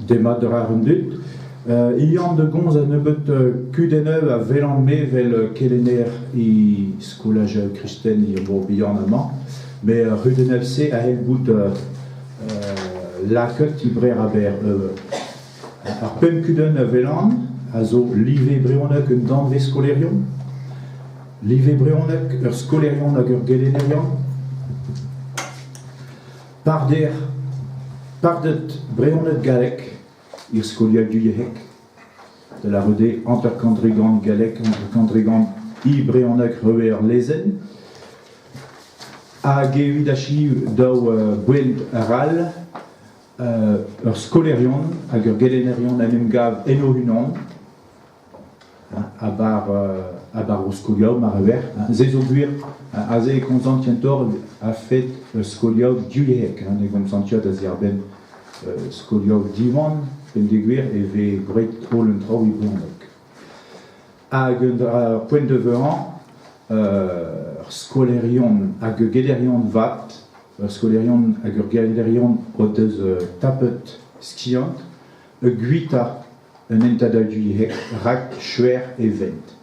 Demat de rarendut. Ian de gonz a nebet kudeneu a velanme vel kelener I skolaj kristen I bo bihan amant. Mais rudenevse a helbout laket I brer aber. Ar pem kuden a velan, a zo live breonek un danve skolerion. Live breonek ur skolerion hag ur gelenerion. Pardet breonet galek, ir skolial du yehek, de la rede anter kandrigan galek, anter kandrigan I breonek rever lezen, a gevit achiv daou bwent ral, ur skolerion hag ur gelenerion anem gav eno hunan, a bar o skoliaou mar ever. Zezo buir, a ze konsantientor a fet skoliaou du yehek, ne konsantiot a zerben skoliaou divan, pen deguer e ve gret hol un trao I bondok. Hag un point de veran, skolerion hag gelerion vat, skolerion hag ur gelerion o deus tapet skiant, guita un entada du yehek, rak, chuer e vent.